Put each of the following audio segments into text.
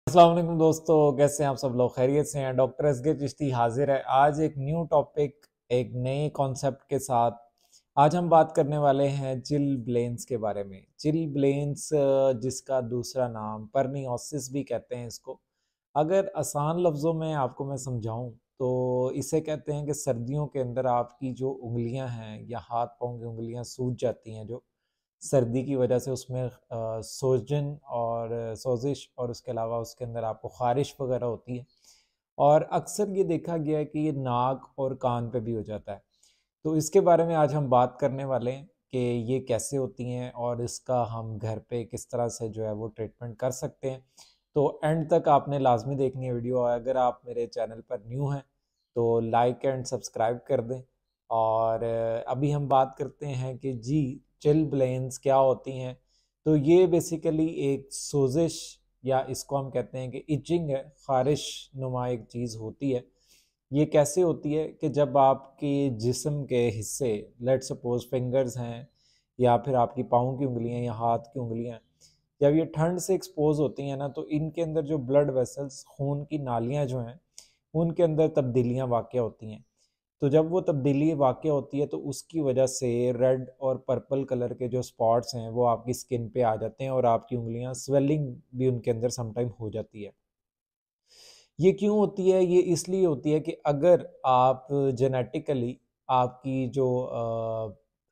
अस्सलाम वालेकुम दोस्तों, कैसे हैं आप सब लोग? खैरियत से हैं? डॉक्टर असगर चिश्ती हाजिर है आज एक न्यू टॉपिक, एक नए कॉन्सेप्ट के साथ। आज हम बात करने वाले हैं चिल ब्लेंस के बारे में। चिल ब्लेंस जिसका दूसरा नाम परनियोसिस भी कहते हैं इसको। अगर आसान लफ्ज़ों में आपको मैं समझाऊं तो इसे कहते हैं कि सर्दियों के अंदर आपकी जो उंगलियां हैं या हाथ पाँव की उंगलियां सूज जाती हैं, जो सर्दी की वजह से उसमें सोजन और सोजिश, और उसके अलावा उसके अंदर आपको ख़ारिश वगैरह होती है। और अक्सर ये देखा गया है कि ये नाक और कान पे भी हो जाता है। तो इसके बारे में आज हम बात करने वाले हैं कि ये कैसे होती हैं और इसका हम घर पे किस तरह से जो है वो ट्रीटमेंट कर सकते हैं। तो एंड तक आपने लाजमी देखनी है वीडियो। अगर आप मेरे चैनल पर न्यू हैं तो लाइक एंड सब्सक्राइब कर दें। और अभी हम बात करते हैं कि जी चिल ब्लेंस क्या होती हैं। तो ये बेसिकली एक सोजिश, या इसको हम कहते हैं कि इचिंग है, खारिश नुमा एक चीज़ होती है। ये कैसे होती है कि जब आपके जिस्म के हिस्से, लेट सपोज फिंगर्स हैं या फिर आपकी पाँव की उंगलियां या हाथ की उंगलियां, जब ये ठंड से एक्सपोज होती हैं ना, तो इनके अंदर जो ब्लड वेसल्स, खून की नालियां जो हैं, उनके अंदर तब्दीलियां वाक़या होती हैं। तो जब वो तब्दीली वाक़या होती है तो उसकी वजह से रेड और पर्पल कलर के जो स्पॉट्स हैं वो आपकी स्किन पे आ जाते हैं और आपकी उंगलियां स्वेलिंग भी उनके अंदर समटाइम हो जाती है। ये क्यों होती है? ये इसलिए होती है कि अगर आप जेनेटिकली आपकी जो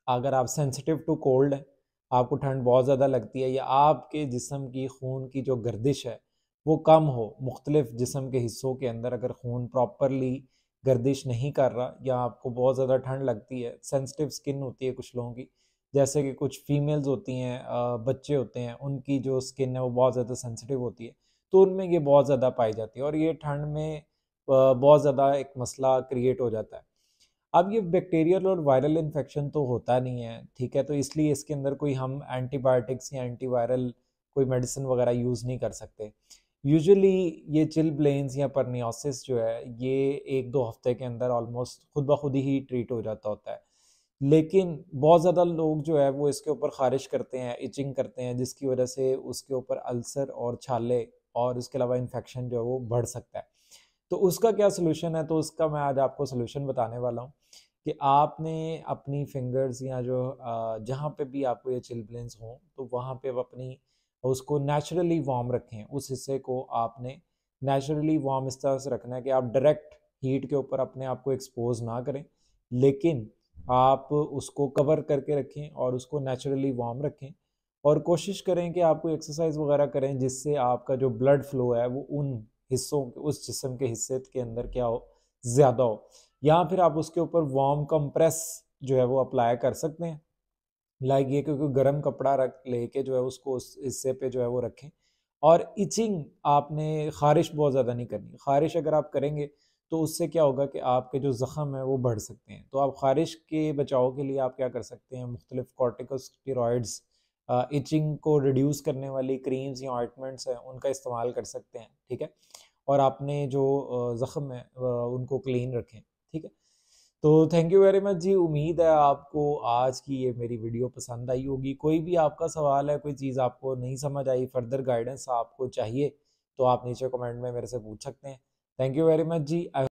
अगर आप सेंसिटिव टू कोल्ड है, आपको ठंड बहुत ज़्यादा लगती है, या आपके जिस्म की खून की जो गर्दिश है वो कम हो, मुख्तलिफ जिस्म के हिस्सों के अंदर अगर खून प्रॉपरली गर्दिश नहीं कर रहा, या आपको बहुत ज़्यादा ठंड लगती है, सेंसिटिव स्किन होती है कुछ लोगों की, जैसे कि कुछ फीमेल्स होती हैं, बच्चे होते हैं, उनकी जो स्किन है वो बहुत ज़्यादा सेंसिटिव होती है, तो उनमें ये बहुत ज़्यादा पाई जाती है और ये ठंड में बहुत ज़्यादा एक मसला क्रिएट हो जाता है। अब ये बैक्टीरियल और वायरल इन्फेक्शन तो होता नहीं है, ठीक है, तो इसलिए इसके अंदर कोई हम एंटीबायोटिक्स या एंटीवायरल कोई मेडिसिन वगैरह यूज़ नहीं कर सकते। यूजुअली ये चिल ब्लेंस या परनियोसिस जो है ये 1-2 हफ्ते के अंदर ऑलमोस्ट खुद ब खुद ही ट्रीट हो जाता होता है। लेकिन बहुत ज़्यादा लोग जो है वो इसके ऊपर ख़ारिश करते हैं, इचिंग करते हैं, जिसकी वजह से उसके ऊपर अल्सर और छाले और इसके अलावा इन्फेक्शन जो है वो बढ़ सकता है। तो उसका क्या सलूशन है? तो उसका मैं आज आपको सलूशन बताने वाला हूँ कि आपने अपनी फिंगर्स या जो जहाँ पे भी आपको ये चिलब्लेंस हों तो वहाँ पे आप अपनी उसको नेचुरली वार्म रखें। उस हिस्से को आपने नेचुरली वार्म इस तरह से रखना है कि आप डायरेक्ट हीट के ऊपर अपने आप को एक्सपोज ना करें, लेकिन आप उसको कवर करके रखें और उसको नेचुरली वार्म रखें। और कोशिश करें कि आप कोई एक्सरसाइज वगैरह करें जिससे आपका जो ब्लड फ्लो है वो उन हिस्सों के, उस जिस्म के हिस्से के अंदर क्या हो, ज़्यादा हो। या फिर आप उसके ऊपर वार्म कंप्रेस जो है वो अप्लाई कर सकते हैं। लाइक ये क्योंकि गर्म कपड़ा रख लेके जो है उसको उस हिस्से पे जो है वो रखें। और इचिंग आपने, खारिश बहुत ज़्यादा नहीं करनी। खारिश अगर आप करेंगे तो उससे क्या होगा कि आपके जो ज़ख़म है वो बढ़ सकते हैं। तो आप खारिश के बचाव के लिए आप क्या कर सकते हैं, मुख्तलिफ कॉर्टिकोस्टेरॉइड्स, इचिंग को रिड्यूस करने वाली क्रीम्स या ऑइंटमेंट्स हैं उनका इस्तेमाल कर सकते हैं, ठीक है। और आपने जो ज़ख़म है उनको क्लीन रखें, ठीक है। तो थैंक यू वेरी मच जी। उम्मीद है आपको आज की ये मेरी वीडियो पसंद आई होगी। कोई भी आपका सवाल है, कोई चीज़ आपको नहीं समझ आई, फर्दर गाइडेंस आपको चाहिए, तो आप नीचे कमेंट में मेरे से पूछ सकते हैं। Thank you very much ji.